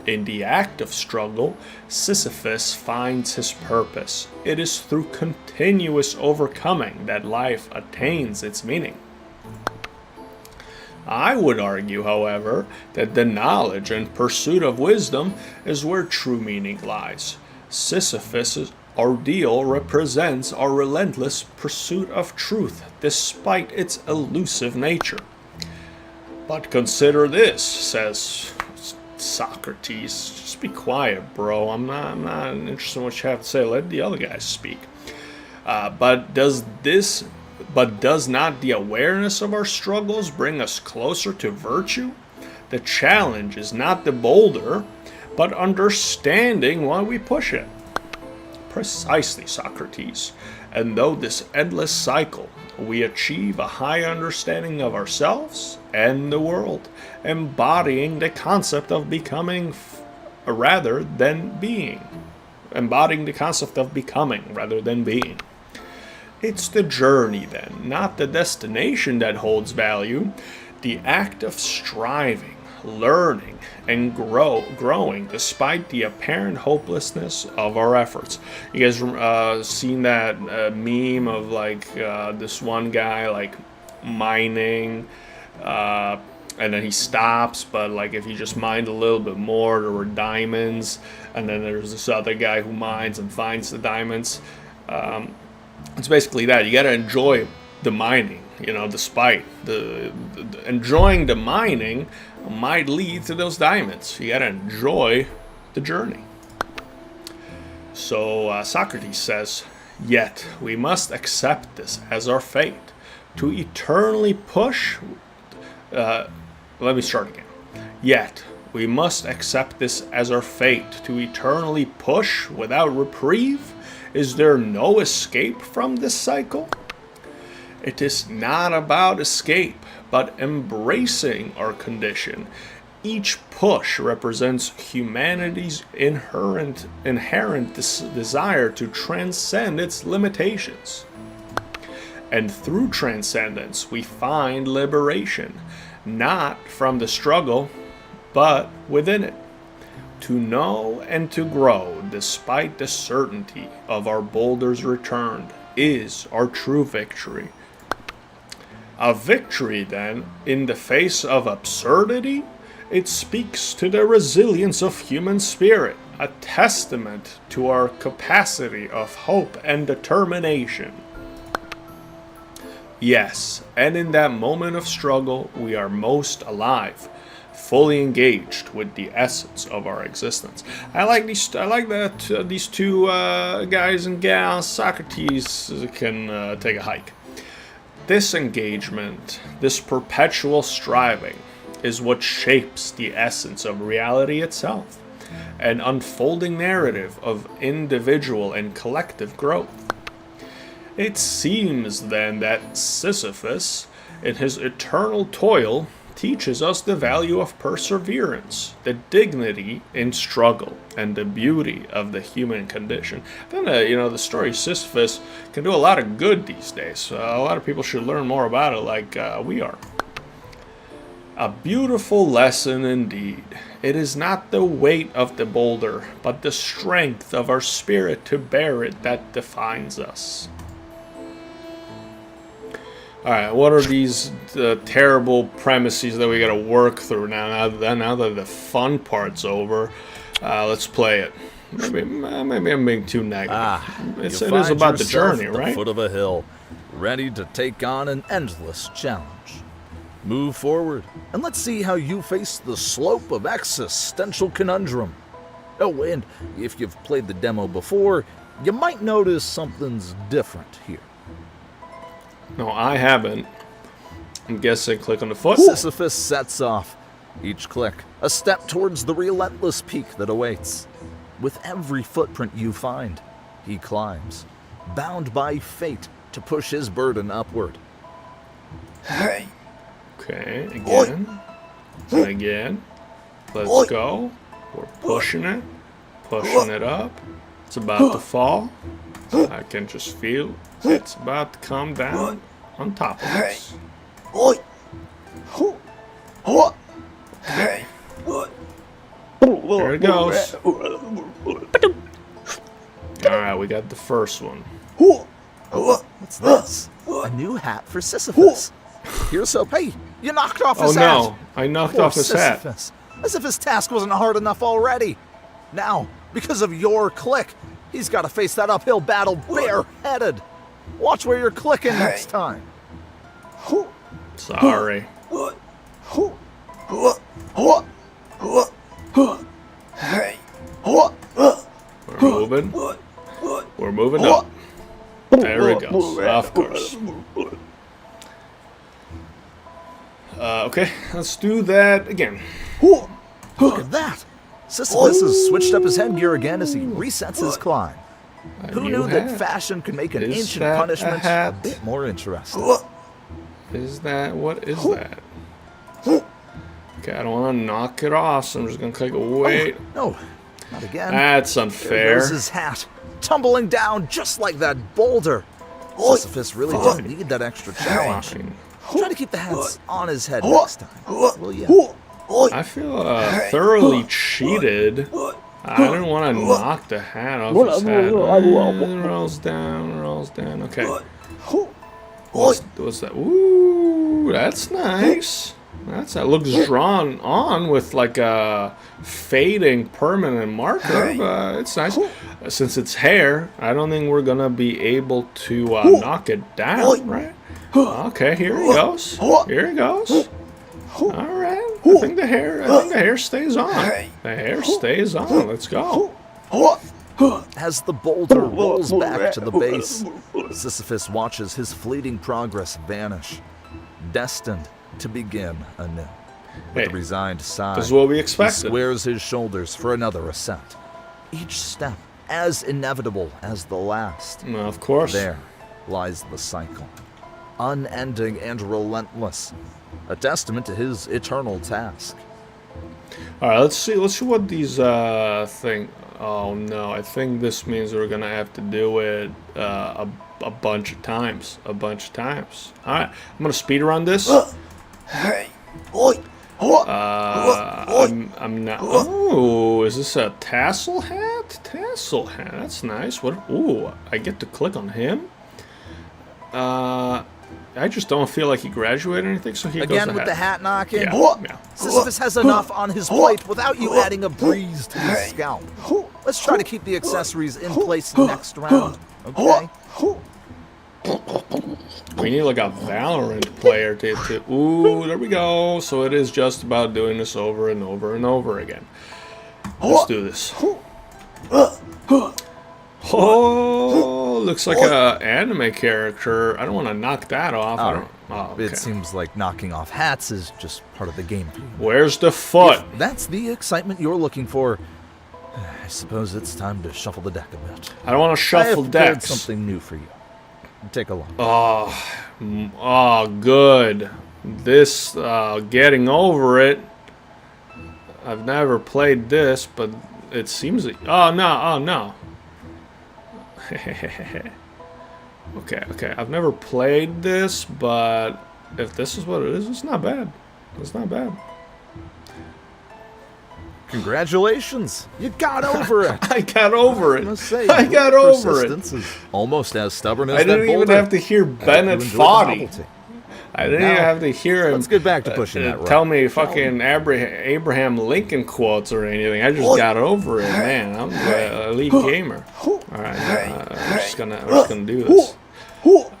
In the act of struggle, Sisyphus finds his purpose. It is through continuous overcoming that life attains its meaning. I would argue, however, that the knowledge and pursuit of wisdom is where true meaning lies. Sisyphus' ordeal represents our relentless pursuit of truth, despite its elusive nature. But consider this, says Socrates. Just be quiet, bro. I'm not interested in what you have to say. Let the other guys speak. But does not the awareness of our struggles bring us closer to virtue? The challenge is not the boulder, but understanding why we push it. Precisely, Socrates. And though this endless cycle, we achieve a high understanding of ourselves and the world, embodying the concept of becoming rather than being. Embodying the concept of becoming rather than being. It's the journey, then, not the destination that holds value. The act of striving, learning, and growing despite the apparent hopelessness of our efforts. You guys seen that meme of this one guy mining, and then he stops, but if he just mined a little bit more, there were diamonds, and then there's this other guy who mines and finds the diamonds. It's basically that. You got to enjoy the mining, despite the enjoying the mining might lead to those diamonds. You got to enjoy the journey. So Socrates says, yet we must accept this as our fate. To eternally push... let me start again. Yet we must accept this as our fate. To eternally push without reprieve? Is there no escape from this cycle? It is not about escape, but embracing our condition. Each push represents humanity's inherent desire to transcend its limitations. And through transcendence, we find liberation, not from the struggle, but within it. To know and to grow, despite the certainty of our boulders returned, is our true victory. A victory, then, in the face of absurdity? It speaks to the resilience of human spirit, a testament to our capacity of hope and determination. Yes, and in that moment of struggle, we are most alive, fully engaged with the essence of our existence. I like that these two guys and gals, Socrates, can take a hike. This engagement, this perpetual striving, is what shapes the essence of reality itself, an unfolding narrative of individual and collective growth. It seems then that Sisyphus, in his eternal toil, teaches us the value of perseverance, the dignity in struggle, and the beauty of the human condition. Then, the story of Sisyphus can do a lot of good these days. A lot of people should learn more about it like we are. A beautiful lesson indeed. It is not the weight of the boulder, but the strength of our spirit to bear it that defines us. Alright, what are these terrible premises that we gotta work through now that the fun part's over? Let's play it. Maybe I'm being too negative. It is about the journey, right? At the foot of a hill, ready to take on an endless challenge. Move forward, and let's see how you face the slope of existential conundrum. Oh, and if you've played the demo before, you might notice something's different here. No, I haven't. I'm guessing click on the foot. Sisyphus sets off. Each click, a step towards the relentless peak that awaits. With every footprint you find, he climbs, bound by fate to push his burden upward. Okay, again. And again. Let's go. We're pushing it. Pushing it up. It's about to fall. I can just feel it's about to come down on top of us. There it goes. Alright, we got the first one. What's this? A new hat for Sisyphus. Here's hope. Hey, you knocked off his hat. Oh no, I knocked Poor off his hat. Sisyphus. As if his task wasn't hard enough already. Now, because of your click, he's got to face that uphill battle bareheaded. Watch where you're clicking next time. Sorry. We're moving. We're moving up. There it goes. Of course. Okay, let's do that again. Look at that. Sisyphus has switched up his headgear again as he resets his climb. Who knew that fashion could make an Is ancient that a punishment a hat? bit more interesting? Is that, what is that? Okay, I don't want to knock it off, so I'm just going to click wait. No, not again. That's There unfair. goes his hat, tumbling down just like that boulder. Sisyphus really didn't need that extra challenge. Fine. Try to keep the hats on his head next time, will you? I feel thoroughly cheated. I didn't want to knock the hat off his head. Rolls down. Okay. What's that? Ooh, that's nice. That looks drawn on with like a fading permanent marker, but it's nice. Since it's hair, I don't think we're gonna be able to knock it down, right? Okay, here he goes. Here he goes. All right. I think the hair stays on. The hair stays on. Let's go. As the boulder rolls back to the base, Sisyphus watches his fleeting progress vanish, destined to begin anew. With a Hey, resigned sigh, this is what we he expected. squares his shoulders for another ascent, each step as inevitable as the last. Well, of course. There lies the cycle, unending and relentless, a testament to his eternal task. All right, let's see what these thing. Oh no, I think this means we're gonna have to do it a bunch of times. All right, I'm gonna speed run this. I'm not. Oh, is this a tassel hat? Tassel hat. That's nice. What? Ooh, I get to click on him. I just don't feel like he graduated or anything. So here goes Again with the hat knocking. Yeah. Sisyphus has enough on his plate without you adding a breeze to his scalp. Let's try to keep the accessories in place next round, okay? We need like a Valorant player to. Ooh, there we go. So it is just about doing this over and over and over again. Let's do this. Oh, looks like a anime character. I don't want to knock that off. I don't. Oh, okay. It seems like knocking off hats is just part of the game for you. Where's the foot? That's the excitement you're looking for. I suppose it's time to shuffle the deck a bit. I don't want to I have shuffle prepared decks. something new for you. Take a look. Oh, good. This, getting over it. I've never played this, but it seems. Oh no. Okay. I've never played this, but if this is what it is, it's not bad. It's not bad. Congratulations! You got over it! I got over I it. must say, I your got over it. persistence is almost as stubborn as I that didn't even boulder. have to hear Bennett You enjoyed the Foddy. novelty. I didn't Now, even have to hear him. Let's get back to pushing that rope. Tell me fucking Abraham Lincoln quotes or anything. I just got over it, man. I'm a elite gamer. All right, we're just gonna do this.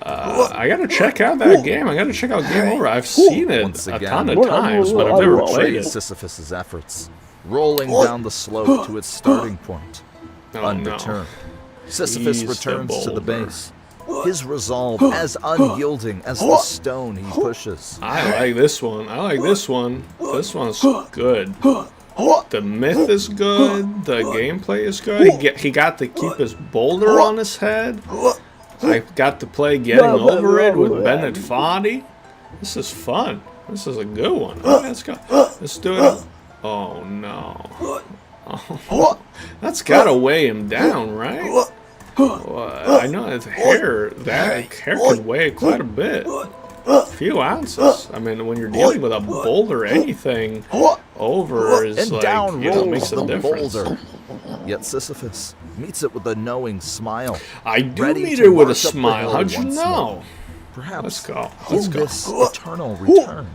I gotta check out that game. I gotta check out Game Over. I've seen it Once a again, ton of times, but I've never played it. Sisyphus's efforts, rolling down the slope to its starting point. Oh, Undeterred, Sisyphus He's the returns to the boulder. base, his resolve as unyielding as the stone he pushes. I like this one. This one's good. The myth is good. The gameplay is good. He got to keep his boulder on his head. I got to play Getting Over It with Bennett Foddy. This is fun. This is a good one. All right, let's go. Let's do it. Oh no. Oh, that's gotta weigh him down, right? Well, I know his hair. That hair can weigh quite a bit. A few ounces. I mean, when you're dealing with a boulder, anything over is And like, down you know, rolls makes a the difference. boulder. Yet Sisyphus meets it with a knowing smile. I do ready meet to her with a march up the smile. hill How'd you once know? more. Perhaps Let's go. in Let's go. this eternal return,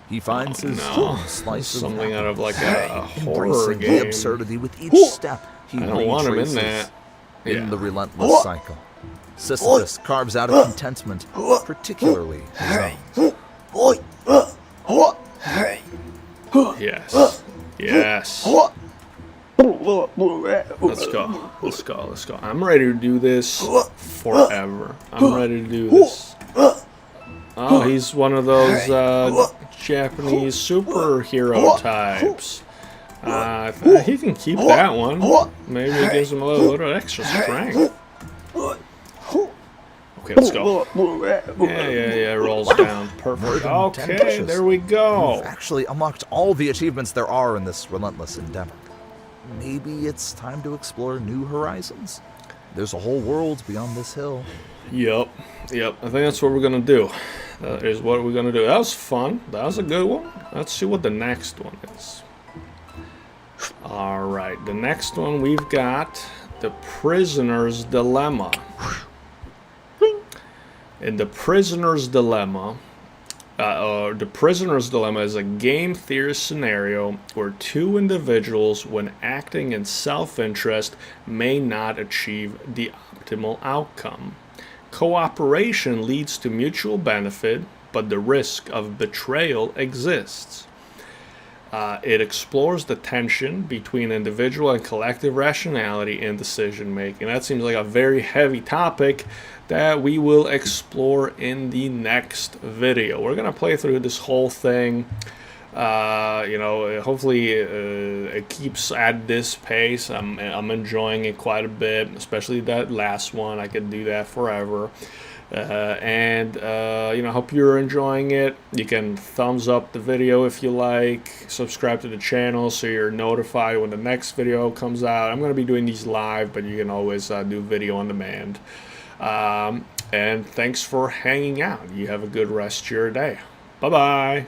he finds his No, own slice of something heaven, out of like a horror embracing the game. absurdity with each step he I don't want him in retraces that. in Yeah. the relentless cycle. Sisyphus carves out a contentment particularly his own. Yes. Yes. Let's go. Let's go. Let's go. I'm ready to do this forever. I'm ready to do this. Oh, he's one of those Japanese superhero types. He can keep that one. Maybe it gives him a little extra strength. Okay, let's go. Yeah, rolls down. Perfect. More than 10 Okay, pushes. there we go. You've actually unlocked all the achievements there are in this relentless endeavor. Maybe it's time to explore new horizons. There's a whole world beyond this hill. Yep. I think that's what we're gonna do. That is what we're gonna do. That was fun. That was a good one. Let's see what the next one is. Alright, the next one we've got The Prisoner's Dilemma. In The Prisoner's Dilemma, The Prisoner's Dilemma is a game theory scenario where two individuals, when acting in self-interest, may not achieve the optimal outcome. Cooperation leads to mutual benefit, but the risk of betrayal exists. It explores the tension between individual and collective rationality in decision making. That seems like a very heavy topic that we will explore in the next video. We're gonna play through this whole thing. Hopefully it keeps at this pace. I'm enjoying it quite a bit, especially that last one. I could do that forever. Hope you're enjoying it. You can thumbs up the video if you like, subscribe to the channel so you're notified when the next video comes out. I'm going to be doing these live, but you can always do video on demand. And thanks for hanging out. You have a good rest of your day. Bye-bye.